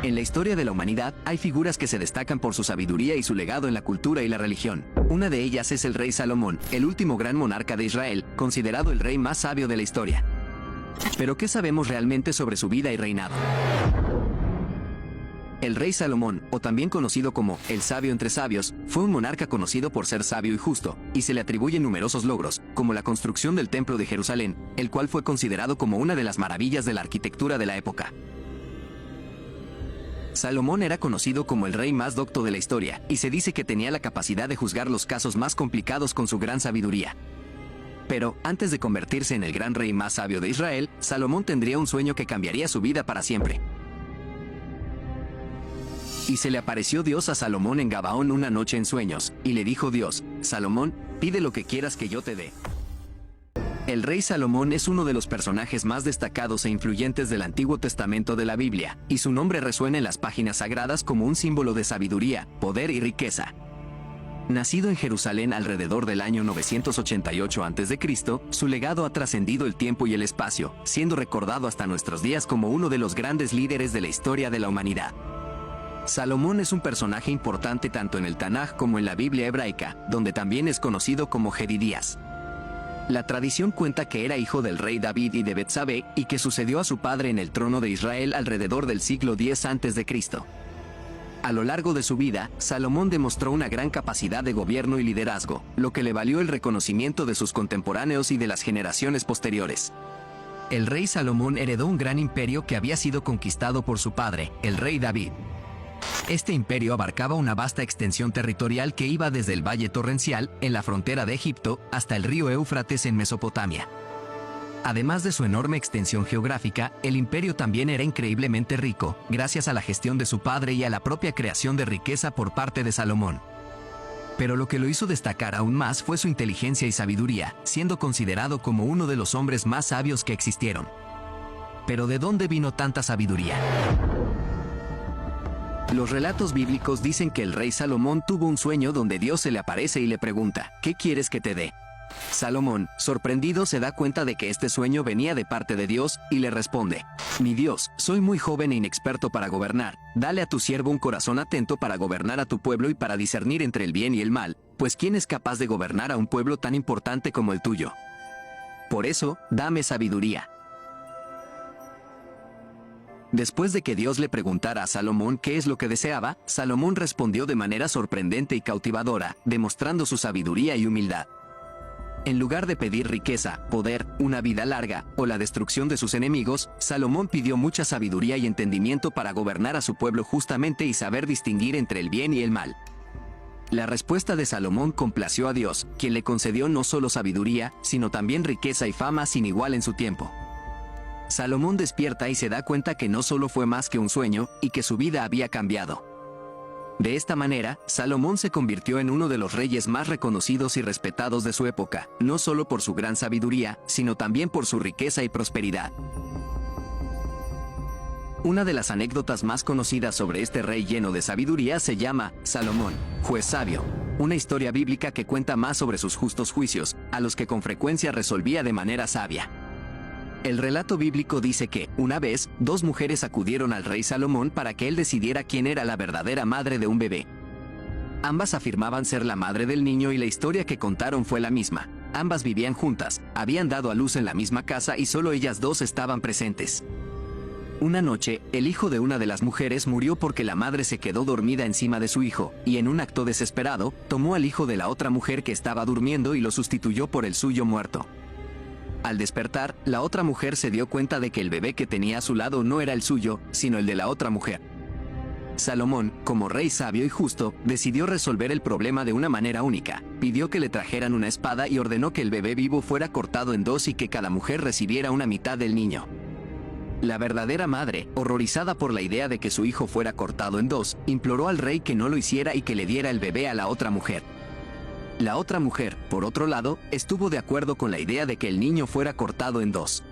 En la historia de la humanidad, hay figuras que se destacan por su sabiduría y su legado en la cultura y la religión. Una de ellas es el rey Salomón, el último gran monarca de Israel, considerado el rey más sabio de la historia. Pero ¿qué sabemos realmente sobre su vida y reinado? El rey Salomón, o también conocido como el sabio entre sabios, fue un monarca conocido por ser sabio y justo, y se le atribuyen numerosos logros, como la construcción del Templo de Jerusalén, el cual fue considerado como una de las maravillas de la arquitectura de la época. Salomón era conocido como el rey más docto de la historia, y se dice que tenía la capacidad de juzgar los casos más complicados con su gran sabiduría. Pero, antes de convertirse en el gran rey más sabio de Israel, Salomón tendría un sueño que cambiaría su vida para siempre. Y se le apareció Dios a Salomón en Gabaón una noche en sueños, y le dijo Dios: Salomón, pide lo que quieras que yo te dé. El rey Salomón es uno de los personajes más destacados e influyentes del Antiguo Testamento de la Biblia, y su nombre resuena en las páginas sagradas como un símbolo de sabiduría, poder y riqueza. Nacido en Jerusalén alrededor del año 988 a.C., su legado ha trascendido el tiempo y el espacio, siendo recordado hasta nuestros días como uno de los grandes líderes de la historia de la humanidad. Salomón es un personaje importante tanto en el Tanaj como en la Biblia hebraica, donde también es conocido como Jedidías. La tradición cuenta que era hijo del rey David y de Betsabé, y que sucedió a su padre en el trono de Israel alrededor del siglo X a.C. A lo largo de su vida, Salomón demostró una gran capacidad de gobierno y liderazgo, lo que le valió el reconocimiento de sus contemporáneos y de las generaciones posteriores. El rey Salomón heredó un gran imperio que había sido conquistado por su padre, el rey David. Este imperio abarcaba una vasta extensión territorial que iba desde el Valle Torrencial, en la frontera de Egipto, hasta el río Éufrates en Mesopotamia. Además de su enorme extensión geográfica, el imperio también era increíblemente rico, gracias a la gestión de su padre y a la propia creación de riqueza por parte de Salomón. Pero lo que lo hizo destacar aún más fue su inteligencia y sabiduría, siendo considerado como uno de los hombres más sabios que existieron. Pero ¿de dónde vino tanta sabiduría? Los relatos bíblicos dicen que el rey Salomón tuvo un sueño donde Dios se le aparece y le pregunta: ¿qué quieres que te dé? Salomón, sorprendido, se da cuenta de que este sueño venía de parte de Dios, y le responde: Mi Dios, soy muy joven e inexperto para gobernar, dale a tu siervo un corazón atento para gobernar a tu pueblo y para discernir entre el bien y el mal, pues ¿quién es capaz de gobernar a un pueblo tan importante como el tuyo? Por eso, dame sabiduría. Después de que Dios le preguntara a Salomón qué es lo que deseaba, Salomón respondió de manera sorprendente y cautivadora, demostrando su sabiduría y humildad. En lugar de pedir riqueza, poder, una vida larga, o la destrucción de sus enemigos, Salomón pidió mucha sabiduría y entendimiento para gobernar a su pueblo justamente y saber distinguir entre el bien y el mal. La respuesta de Salomón complació a Dios, quien le concedió no solo sabiduría, sino también riqueza y fama sin igual en su tiempo. Salomón despierta y se da cuenta que no solo fue más que un sueño, y que su vida había cambiado. De esta manera, Salomón se convirtió en uno de los reyes más reconocidos y respetados de su época, no solo por su gran sabiduría, sino también por su riqueza y prosperidad. Una de las anécdotas más conocidas sobre este rey lleno de sabiduría se llama Salomón, juez sabio, una historia bíblica que cuenta más sobre sus justos juicios, a los que con frecuencia resolvía de manera sabia. El relato bíblico dice que, una vez, dos mujeres acudieron al rey Salomón para que él decidiera quién era la verdadera madre de un bebé. Ambas afirmaban ser la madre del niño y la historia que contaron fue la misma. Ambas vivían juntas, habían dado a luz en la misma casa y solo ellas dos estaban presentes. Una noche, el hijo de una de las mujeres murió porque la madre se quedó dormida encima de su hijo, y en un acto desesperado, tomó al hijo de la otra mujer que estaba durmiendo y lo sustituyó por el suyo muerto. Al despertar, la otra mujer se dio cuenta de que el bebé que tenía a su lado no era el suyo, sino el de la otra mujer. Salomón, como rey sabio y justo, decidió resolver el problema de una manera única. Pidió que le trajeran una espada y ordenó que el bebé vivo fuera cortado en dos y que cada mujer recibiera una mitad del niño. La verdadera madre, horrorizada por la idea de que su hijo fuera cortado en dos, imploró al rey que no lo hiciera y que le diera el bebé a la otra mujer. La otra mujer, por otro lado, estuvo de acuerdo con la idea de que el niño fuera cortado en dos.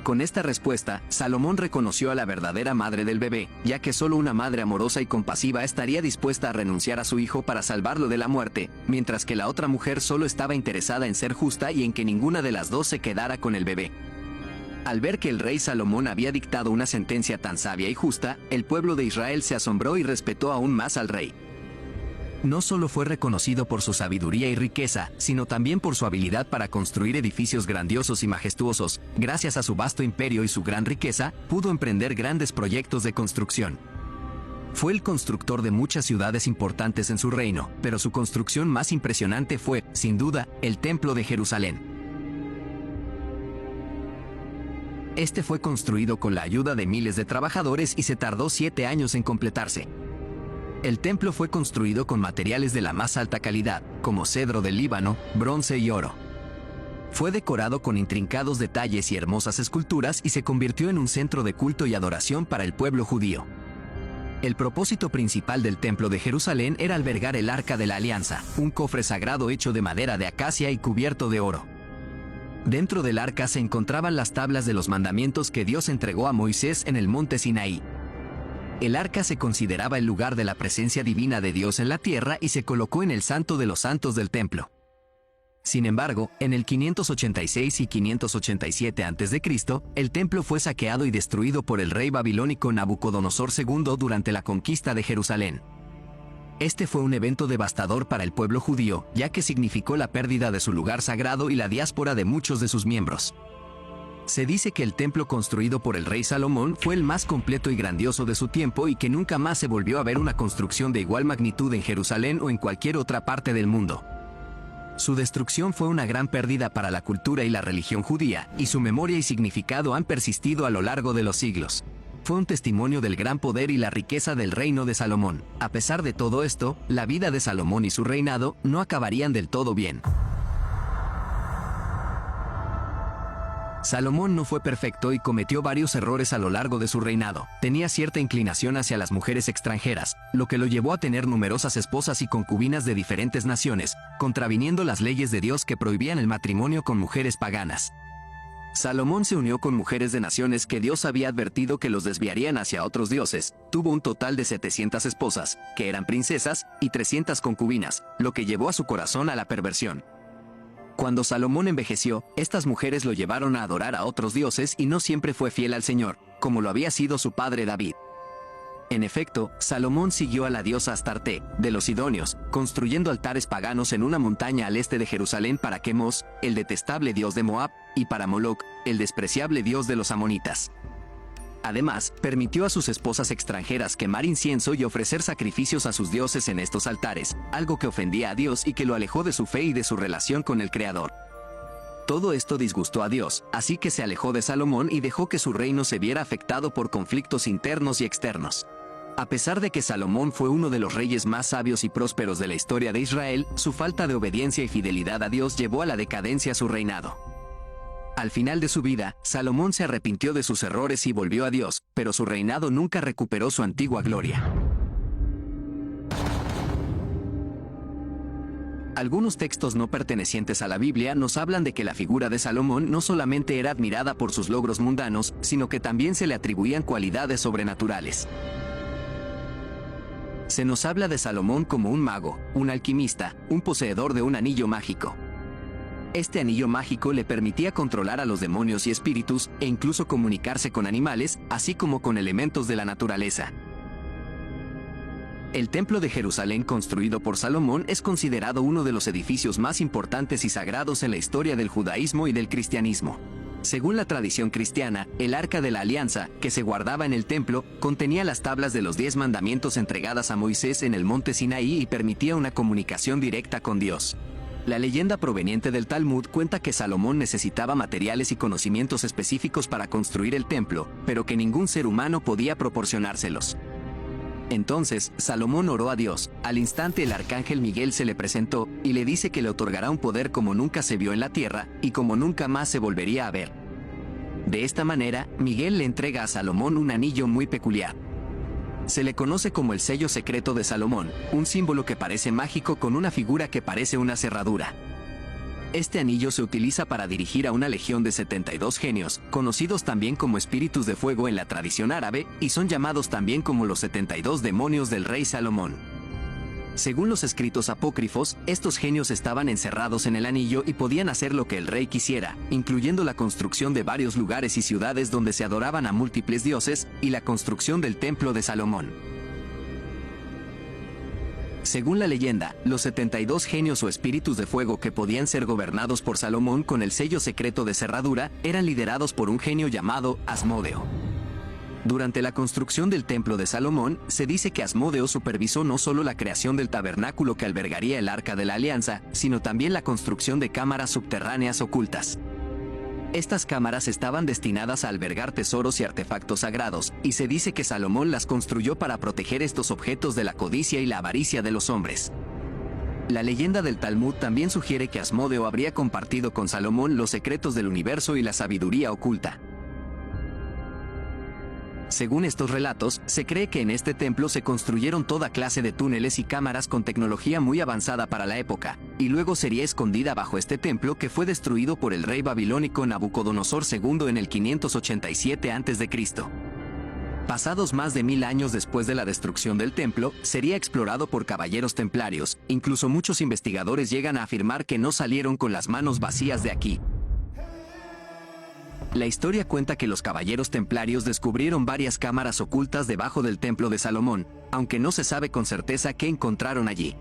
Con esta respuesta, Salomón reconoció a la verdadera madre del bebé, ya que solo una madre amorosa y compasiva estaría dispuesta a renunciar a su hijo para salvarlo de la muerte, mientras que la otra mujer solo estaba interesada en ser justa y en que ninguna de las dos se quedara con el bebé. Al ver que el rey Salomón había dictado una sentencia tan sabia y justa, el pueblo de Israel se asombró y respetó aún más al rey. No solo fue reconocido por su sabiduría y riqueza, sino también por su habilidad para construir edificios grandiosos y majestuosos. Gracias a su vasto imperio y su gran riqueza, pudo emprender grandes proyectos de construcción. Fue el constructor de muchas ciudades importantes en su reino, pero su construcción más impresionante fue, sin duda, el Templo de Jerusalén. Este fue construido con la ayuda de miles de trabajadores y se tardó 7 años en completarse. El templo fue construido con materiales de la más alta calidad, como cedro del Líbano, bronce y oro. Fue decorado con intrincados detalles y hermosas esculturas y se convirtió en un centro de culto y adoración para el pueblo judío. El propósito principal del Templo de Jerusalén era albergar el Arca de la Alianza, un cofre sagrado hecho de madera de acacia y cubierto de oro. Dentro del arca se encontraban las tablas de los mandamientos que Dios entregó a Moisés en el monte Sinaí. El arca se consideraba el lugar de la presencia divina de Dios en la tierra y se colocó en el Santo de los Santos del templo. Sin embargo, en el 586 y 587 a.C., el templo fue saqueado y destruido por el rey babilónico Nabucodonosor II durante la conquista de Jerusalén. Este fue un evento devastador para el pueblo judío, ya que significó la pérdida de su lugar sagrado y la diáspora de muchos de sus miembros. Se dice que el templo construido por el rey Salomón fue el más completo y grandioso de su tiempo y que nunca más se volvió a ver una construcción de igual magnitud en Jerusalén o en cualquier otra parte del mundo. Su destrucción fue una gran pérdida para la cultura y la religión judía, y su memoria y significado han persistido a lo largo de los siglos. Fue un testimonio del gran poder y la riqueza del reino de Salomón. A pesar de todo esto, la vida de Salomón y su reinado no acabarían del todo bien. Salomón no fue perfecto y cometió varios errores a lo largo de su reinado. Tenía cierta inclinación hacia las mujeres extranjeras, lo que lo llevó a tener numerosas esposas y concubinas de diferentes naciones, contraviniendo las leyes de Dios que prohibían el matrimonio con mujeres paganas. Salomón se unió con mujeres de naciones que Dios había advertido que los desviarían hacia otros dioses. Tuvo un total de 700 esposas, que eran princesas, y 300 concubinas, lo que llevó a su corazón a la perversión. Cuando Salomón envejeció, estas mujeres lo llevaron a adorar a otros dioses y no siempre fue fiel al Señor, como lo había sido su padre David. En efecto, Salomón siguió a la diosa Astarte, de los Sidonios, construyendo altares paganos en una montaña al este de Jerusalén para Quemos, el detestable dios de Moab, y para Moloc, el despreciable dios de los amonitas. Además, permitió a sus esposas extranjeras quemar incienso y ofrecer sacrificios a sus dioses en estos altares, algo que ofendía a Dios y que lo alejó de su fe y de su relación con el Creador. Todo esto disgustó a Dios, así que se alejó de Salomón y dejó que su reino se viera afectado por conflictos internos y externos. A pesar de que Salomón fue uno de los reyes más sabios y prósperos de la historia de Israel, su falta de obediencia y fidelidad a Dios llevó a la decadencia su reinado. Al final de su vida, Salomón se arrepintió de sus errores y volvió a Dios, pero su reinado nunca recuperó su antigua gloria. Algunos textos no pertenecientes a la Biblia nos hablan de que la figura de Salomón no solamente era admirada por sus logros mundanos, sino que también se le atribuían cualidades sobrenaturales. Se nos habla de Salomón como un mago, un alquimista, un poseedor de un anillo mágico. Este anillo mágico le permitía controlar a los demonios y espíritus, e incluso comunicarse con animales, así como con elementos de la naturaleza. El Templo de Jerusalén construido por Salomón es considerado uno de los edificios más importantes y sagrados en la historia del judaísmo y del cristianismo. Según la tradición cristiana, el Arca de la Alianza, que se guardaba en el templo, contenía las tablas de los 10 mandamientos entregadas a Moisés en el monte Sinaí y permitía una comunicación directa con Dios. La leyenda proveniente del Talmud cuenta que Salomón necesitaba materiales y conocimientos específicos para construir el templo, pero que ningún ser humano podía proporcionárselos. Entonces, Salomón oró a Dios. Al instante el arcángel Miguel se le presentó, y le dice que le otorgará un poder como nunca se vio en la tierra, y como nunca más se volvería a ver. De esta manera, Miguel le entrega a Salomón un anillo muy peculiar. Se le conoce como el sello secreto de Salomón, un símbolo que parece mágico con una figura que parece una cerradura. Este anillo se utiliza para dirigir a una legión de 72 genios, conocidos también como espíritus de fuego en la tradición árabe, y son llamados también como los 72 demonios del rey Salomón. Según los escritos apócrifos, estos genios estaban encerrados en el anillo y podían hacer lo que el rey quisiera, incluyendo la construcción de varios lugares y ciudades donde se adoraban a múltiples dioses, y la construcción del templo de Salomón. Según la leyenda, los 72 genios o espíritus de fuego que podían ser gobernados por Salomón con el sello secreto de cerradura, eran liderados por un genio llamado Asmodeo. Durante la construcción del templo de Salomón, se dice que Asmodeo supervisó no solo la creación del tabernáculo que albergaría el Arca de la Alianza, sino también la construcción de cámaras subterráneas ocultas. Estas cámaras estaban destinadas a albergar tesoros y artefactos sagrados, y se dice que Salomón las construyó para proteger estos objetos de la codicia y la avaricia de los hombres. La leyenda del Talmud también sugiere que Asmodeo habría compartido con Salomón los secretos del universo y la sabiduría oculta. Según estos relatos, se cree que en este templo se construyeron toda clase de túneles y cámaras con tecnología muy avanzada para la época, y luego sería escondida bajo este templo que fue destruido por el rey babilónico Nabucodonosor II en el 587 a.C. Pasados más de 1000 años después de la destrucción del templo, sería explorado por caballeros templarios, incluso muchos investigadores llegan a afirmar que no salieron con las manos vacías de aquí. La historia cuenta que los caballeros templarios descubrieron varias cámaras ocultas debajo del templo de Salomón, aunque no se sabe con certeza qué encontraron allí.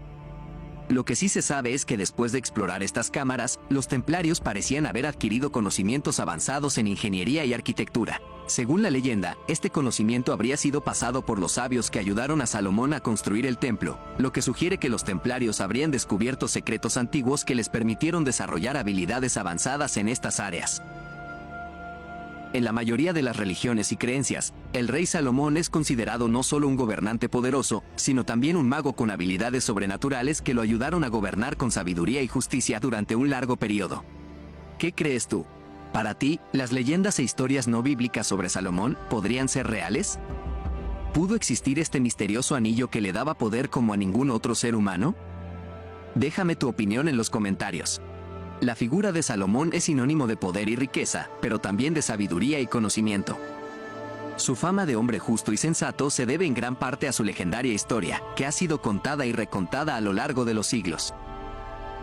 Lo que sí se sabe es que después de explorar estas cámaras, los templarios parecían haber adquirido conocimientos avanzados en ingeniería y arquitectura. Según la leyenda, este conocimiento habría sido pasado por los sabios que ayudaron a Salomón a construir el templo, lo que sugiere que los templarios habrían descubierto secretos antiguos que les permitieron desarrollar habilidades avanzadas en estas áreas. En la mayoría de las religiones y creencias, el rey Salomón es considerado no solo un gobernante poderoso, sino también un mago con habilidades sobrenaturales que lo ayudaron a gobernar con sabiduría y justicia durante un largo periodo. ¿Qué crees tú? ¿Para ti, las leyendas e historias no bíblicas sobre Salomón podrían ser reales? ¿Pudo existir este misterioso anillo que le daba poder como a ningún otro ser humano? Déjame tu opinión en los comentarios. La figura de Salomón es sinónimo de poder y riqueza, pero también de sabiduría y conocimiento. Su fama de hombre justo y sensato se debe en gran parte a su legendaria historia, que ha sido contada y recontada a lo largo de los siglos.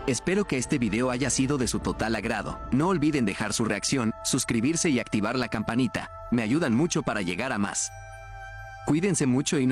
Espero que este video haya sido de su total agrado. No olviden dejar su reacción, suscribirse y activar la campanita. Me ayudan mucho para llegar a más. Cuídense mucho y